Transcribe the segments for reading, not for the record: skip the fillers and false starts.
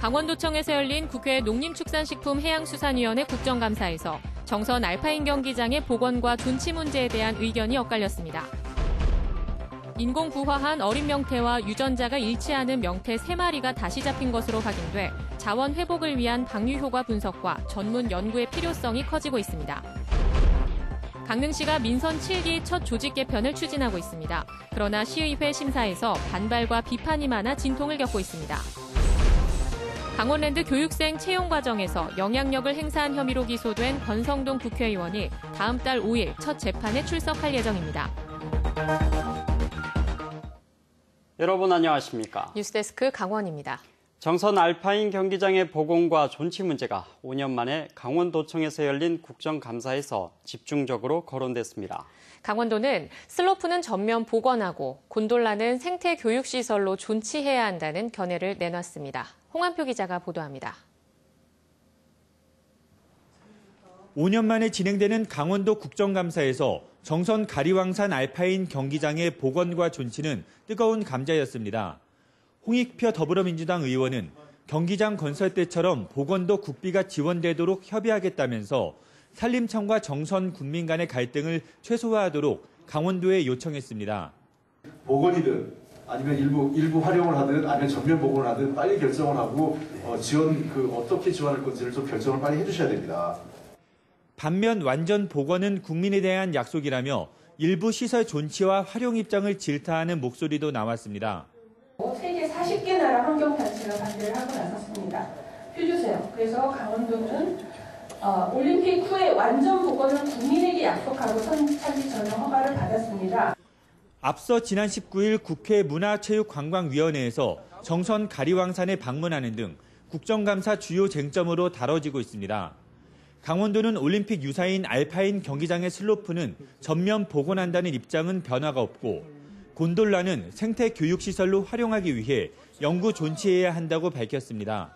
강원도청에서 열린 국회 농림축산식품해양수산위원회 국정감사에서 정선 알파인 경기장의 복원과 존치 문제에 대한 의견이 엇갈렸습니다. 인공 부화한 어린 명태와 유전자가 일치하는 명태 3마리가 다시 잡힌 것으로 확인돼 자원 회복을 위한 방류 효과 분석과 전문 연구의 필요성이 커지고 있습니다. 강릉시가 민선 7기 첫 조직 개편을 추진하고 있습니다. 그러나 시의회 심사에서 반발과 비판이 많아 진통을 겪고 있습니다. 강원랜드 교육생 채용 과정에서 영향력을 행사한 혐의로 기소된 권성동 국회의원이 다음 달 5일 첫 재판에 출석할 예정입니다. 여러분 안녕하십니까? 뉴스데스크 강원입니다. 정선 알파인 경기장의 복원과 존치 문제가 5년 만에 강원도청에서 열린 국정감사에서 집중적으로 거론됐습니다. 강원도는 슬로프는 전면 복원하고 곤돌라는 생태 교육시설로 존치해야 한다는 견해를 내놨습니다. 홍한표 기자가 보도합니다. 5년 만에 진행되는 강원도 국정감사에서 정선 가리왕산 알파인 경기장의 복원과 존치는 뜨거운 감자였습니다. 홍익표 더불어민주당 의원은 경기장 건설 때처럼 복원도 국비가 지원되도록 협의하겠다면서 산림청과 정선 군민 간의 갈등을 최소화하도록 강원도에 요청했습니다. 복원이든 아니면 일부 활용을 하든 아니면 전면 복원을 하든 빨리 결정을 하고 어떻게 지원할 건지를 좀 결정을 빨리 해주셔야 됩니다. 반면 완전 복원은 국민에 대한 약속이라며 일부 시설 존치와 활용 입장을 질타하는 목소리도 나왔습니다. 세계 40개 나라 환경단체가 반대를 하고 나섰습니다. 표주세요. 그래서 강원도는 올림픽 후에 완전 복원을 국민에게 약속하고 선착지 전용 허가를 받았습니다. 앞서 지난 19일 국회 문화체육관광위원회에서 정선 가리왕산에 방문하는 등 국정감사 주요 쟁점으로 다뤄지고 있습니다. 강원도는 올림픽 유사인 알파인 경기장의 슬로프는 전면 복원한다는 입장은 변화가 없고 곤돌라는 생태 교육시설로 활용하기 위해 영구 존치해야 한다고 밝혔습니다.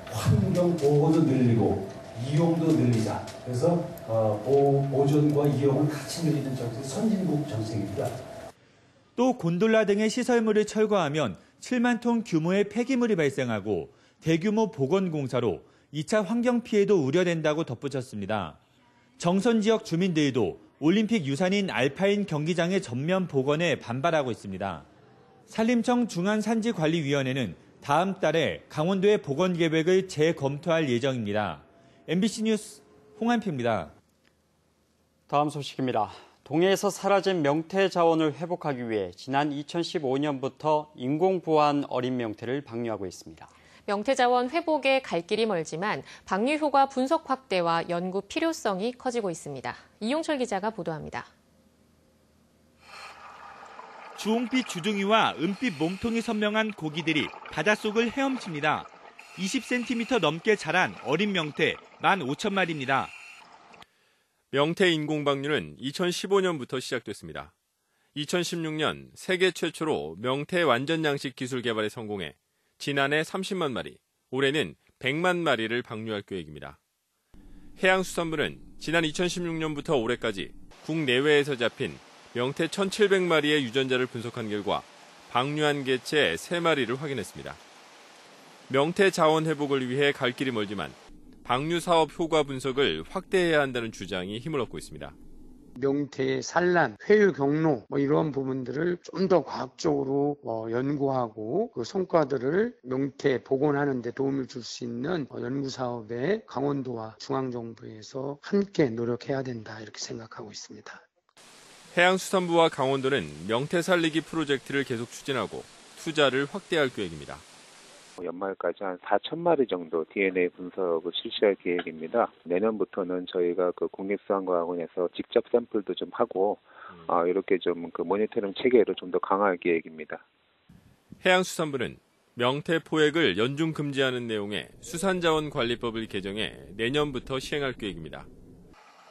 환경 보호도 늘리고 이용도 늘리자. 그래서 보존과 이용을 같이 늘리는 정책, 선진국 정책입니다. 또 곤돌라 등의 시설물을 철거하면 7만 톤 규모의 폐기물이 발생하고 대규모 복원 공사로 2차 환경 피해도 우려된다고 덧붙였습니다. 정선 지역 주민들도 올림픽 유산인 알파인 경기장의 전면 복원에 반발하고 있습니다. 산림청 중앙산지관리위원회는 다음 달에 강원도의 복원 계획을 재검토할 예정입니다. MBC 뉴스 홍한표입니다. 다음 소식입니다. 동해에서 사라진 명태 자원을 회복하기 위해 지난 2015년부터 인공 부화한 어린 명태를 방류하고 있습니다. 명태 자원 회복에 갈 길이 멀지만 방류 효과 분석 확대와 연구 필요성이 커지고 있습니다. 이용철 기자가 보도합니다. 주홍빛 주둥이와 은빛 몸통이 선명한 고기들이 바닷속을 헤엄칩니다. 20cm 넘게 자란 어린 명태 15,000마리입니다. 명태 인공 방류는 2015년부터 시작됐습니다. 2016년 세계 최초로 명태 완전 양식 기술 개발에 성공해 지난해 30만 마리, 올해는 100만 마리를 방류할 계획입니다. 해양수산부는 지난 2016년부터 올해까지 국내외에서 잡힌 명태 1,700마리의 유전자를 분석한 결과 방류한 개체 3마리를 확인했습니다. 명태 자원 회복을 위해 갈 길이 멀지만 방류 사업 효과 분석을 확대해야 한다는 주장이 힘을 얻고 있습니다. 명태의 산란, 회유 경로 이런 부분들을 좀 더 과학적으로 연구하고 그 성과들을 명태 복원하는 데 도움을 줄 수 있는 연구 사업에 강원도와 중앙정부에서 함께 노력해야 된다 이렇게 생각하고 있습니다. 해양수산부와 강원도는 명태 살리기 프로젝트를 계속 추진하고 투자를 확대할 계획입니다. 연말까지 한 4,000마리 정도 DNA 분석을 실시할 계획입니다. 내년부터는 저희가 국립수산과학원에서 직접 샘플도 좀 하고 이렇게 좀 모니터링 체계를 좀 더 강화할 계획입니다. 해양수산부는 명태 포획을 연중 금지하는 내용의 수산자원관리법을 개정해 내년부터 시행할 계획입니다.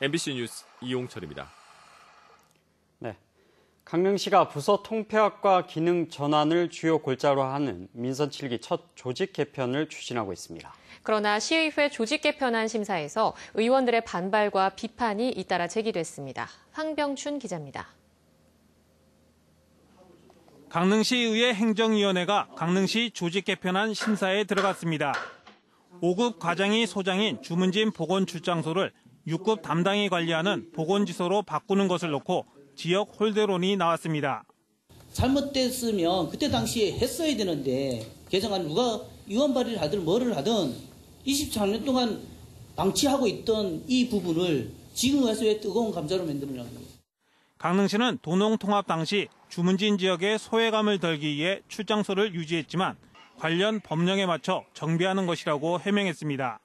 MBC 뉴스 이용철입니다. 네. 강릉시가 부서 통폐합과 기능 전환을 주요 골자로 하는 민선 7기 첫 조직 개편을 추진하고 있습니다. 그러나 시의회 조직 개편안 심사에서 의원들의 반발과 비판이 잇따라 제기됐습니다. 황병춘 기자입니다. 강릉시의회 행정위원회가 강릉시 조직 개편안 심사에 들어갔습니다. 5급 과장이 소장인 주문진 보건출장소를 6급 담당이 관리하는 보건지소로 바꾸는 것을 놓고 지역 홀대론이 나왔습니다. 잘못됐으면 그때 당시에 했어야 되는데 개정안 누가 위헌 발의를 하든 뭐를 하든 24년 동안 방치하고 있던 이 부분을 지금 와서 왜 뜨거운 감자로 만들어내는 겁니다. 강릉시는 도농통합 당시 주문진 지역의 소외감을 덜기 위해 출장소를 유지했지만 관련 법령에 맞춰 정비하는 것이라고 해명했습니다.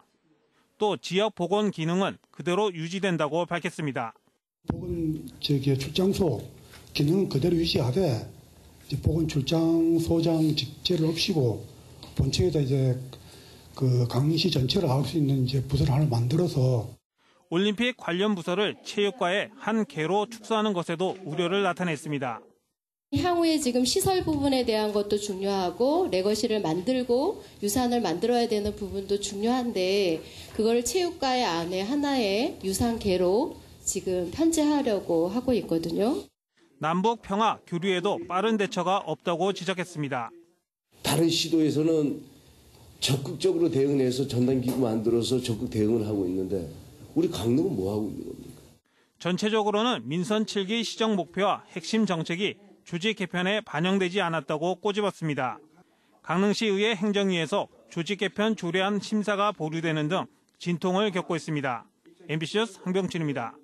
또 지역 보건 기능은 그대로 유지된다고 밝혔습니다. 보건 출장소 기능은 그대로 유지하되 보건 출장소장 직제를 없이고 본청에다 이제 그 강릉시 전체를 할 수 있는 이제 부서를 하나 만들어서 올림픽 관련 부서를 체육과의 한 개로 축소하는 것에도 우려를 나타냈습니다. 향후에 지금 시설 부분에 대한 것도 중요하고 레거시를 만들고 유산을 만들어야 되는 부분도 중요한데 그걸 체육과의 안에 하나의 유산계로 지금 편제하려고 하고 있거든요. 남북 평화 교류에도 빠른 대처가 없다고 지적했습니다. 다른 시도에서는 적극적으로 대응해서 전담기구 만들어서 적극 대응을 하고 있는데 우리 강릉은 뭐 하고 있는 겁니까? 전체적으로는 민선 7기 시정 목표와 핵심 정책이 조직 개편에 반영되지 않았다고 꼬집었습니다. 강릉시의회 행정위에서 조직 개편 조례안 심사가 보류되는 등 진통을 겪고 있습니다. MBC 뉴스 황병진입니다.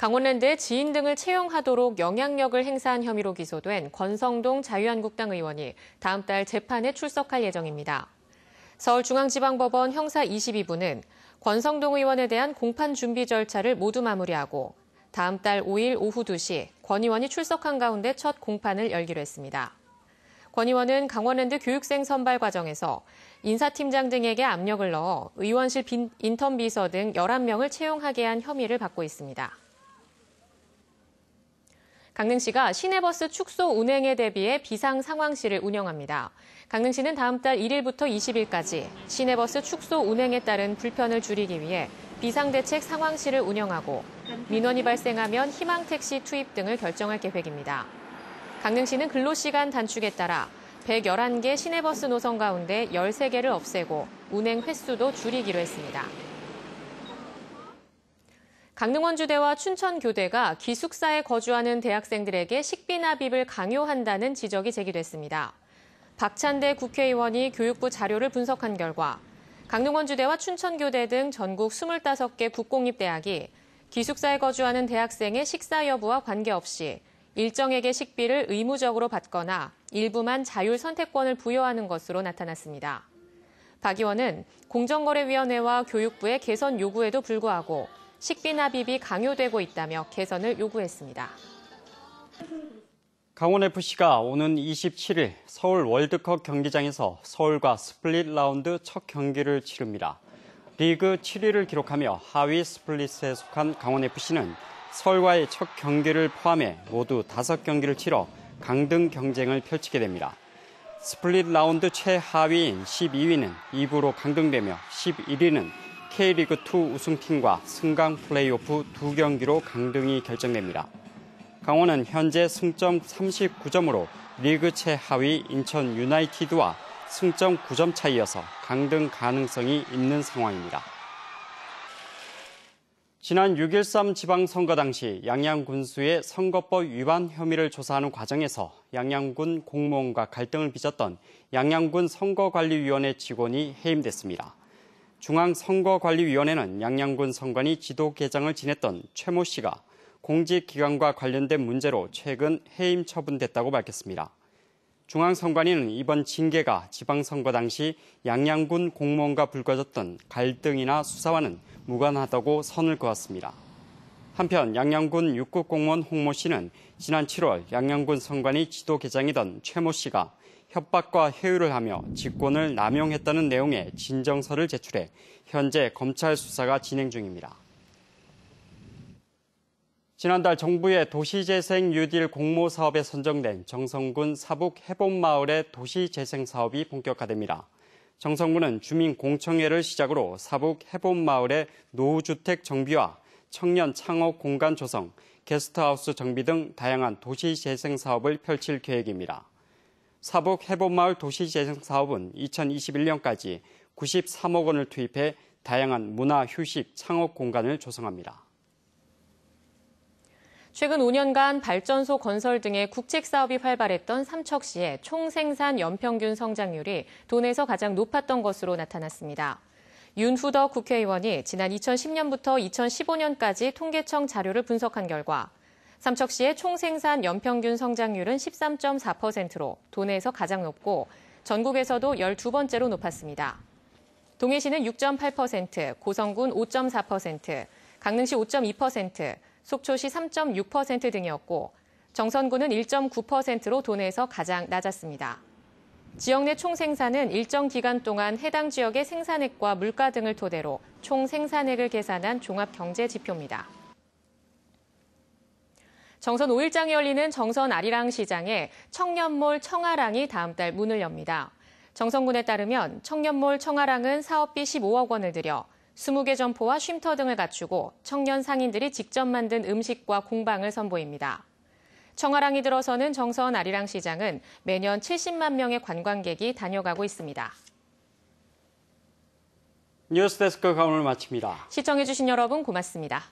강원랜드의 지인 등을 채용하도록 영향력을 행사한 혐의로 기소된 권성동 자유한국당 의원이 다음 달 재판에 출석할 예정입니다. 서울중앙지방법원 형사 22부는 권성동 의원에 대한 공판 준비 절차를 모두 마무리하고 다음 달 5일 오후 2시 권 의원이 출석한 가운데 첫 공판을 열기로 했습니다. 권 의원은 강원랜드 교육생 선발 과정에서 인사팀장 등에게 압력을 넣어 의원실 인턴 비서 등 11명을 채용하게 한 혐의를 받고 있습니다. 강릉시가 시내버스 축소 운행에 대비해 비상 상황실을 운영합니다. 강릉시는 다음 달 1일부터 20일까지 시내버스 축소 운행에 따른 불편을 줄이기 위해 비상대책 상황실을 운영하고 민원이 발생하면 희망택시 투입 등을 결정할 계획입니다. 강릉시는 근로시간 단축에 따라 111개 시내버스 노선 가운데 13개를 없애고 운행 횟수도 줄이기로 했습니다. 강릉원주대와 춘천교대가 기숙사에 거주하는 대학생들에게 식비 납입을 강요한다는 지적이 제기됐습니다. 박찬대 국회의원이 교육부 자료를 분석한 결과 강릉원주대와 춘천교대 등 전국 25개 국공립대학이 기숙사에 거주하는 대학생의 식사 여부와 관계없이 일정에게 식비를 의무적으로 받거나 일부만 자율 선택권을 부여하는 것으로 나타났습니다. 박 의원은 공정거래위원회와 교육부의 개선 요구에도 불구하고 식비 납입이 강요되고 있다며 개선을 요구했습니다. 강원FC가 오는 27일 서울 월드컵 경기장에서 서울과 스플릿 라운드 첫 경기를 치릅니다. 리그 7위를 기록하며 하위 스플릿에 속한 강원FC는 서울과의 첫 경기를 포함해 모두 5경기를 치러 강등 경쟁을 펼치게 됩니다. 스플릿 라운드 최하위인 12위는 2부로 강등되며 11위는 K리그2 우승팀과 승강 플레이오프 2경기로 강등이 결정됩니다. 강원은 현재 승점 39점으로 리그 최하위 인천 유나이티드와 승점 9점 차이여서 강등 가능성이 있는 상황입니다. 지난 6.13 지방선거 당시 양양군수의 선거법 위반 혐의를 조사하는 과정에서 양양군 공무원과 갈등을 빚었던 양양군 선거관리위원회 직원이 해임됐습니다. 중앙선거관리위원회는 양양군 선관위 지도계장을 지냈던 최모 씨가 공직기관과 관련된 문제로 최근 해임 처분됐다고 밝혔습니다. 중앙선관위는 이번 징계가 지방선거 당시 양양군 공무원과 불거졌던 갈등이나 수사와는 무관하다고 선을 그었습니다. 한편 양양군 6급 공무원 홍모 씨는 지난 7월 양양군 선관위 지도계장이던 최모 씨가 협박과 회유를 하며 직권을 남용했다는 내용의 진정서를 제출해 현재 검찰 수사가 진행 중입니다. 지난달 정부의 도시재생 뉴딜 공모사업에 선정된 정성군 사북 해본마을의 도시재생 사업이 본격화됩니다. 정성군은 주민공청회를 시작으로 사북 해본마을의 노후주택 정비와 청년 창업 공간 조성, 게스트하우스 정비 등 다양한 도시재생 사업을 펼칠 계획입니다. 사북 해본마을 도시재생 사업은 2021년까지 93억 원을 투입해 다양한 문화, 휴식, 창업 공간을 조성합니다. 최근 5년간 발전소 건설 등의 국책 사업이 활발했던 삼척시의 총생산 연평균 성장률이 도내에서 가장 높았던 것으로 나타났습니다. 윤후덕 국회의원이 지난 2010년부터 2015년까지 통계청 자료를 분석한 결과 삼척시의 총생산 연평균 성장률은 13.4%로 도내에서 가장 높고 전국에서도 12번째로 높았습니다. 동해시는 6.8%, 고성군 5.4%, 강릉시 5.2%, 속초시 3.6% 등이었고 정선군은 1.9%로 도내에서 가장 낮았습니다. 지역 내 총생산은 일정 기간 동안 해당 지역의 생산액과 물가 등을 토대로 총생산액을 계산한 종합경제지표입니다. 정선 5일장에 열리는 정선 아리랑 시장에 청년몰 청아랑이 다음 달 문을 엽니다. 정선군에 따르면 청년몰 청아랑은 사업비 15억 원을 들여 20개 점포와 쉼터 등을 갖추고 청년 상인들이 직접 만든 음식과 공방을 선보입니다. 청아랑이 들어서는 정선 아리랑 시장은 매년 70만 명의 관광객이 다녀가고 있습니다. 뉴스데스크 강원을 마칩니다. 시청해주신 여러분 고맙습니다.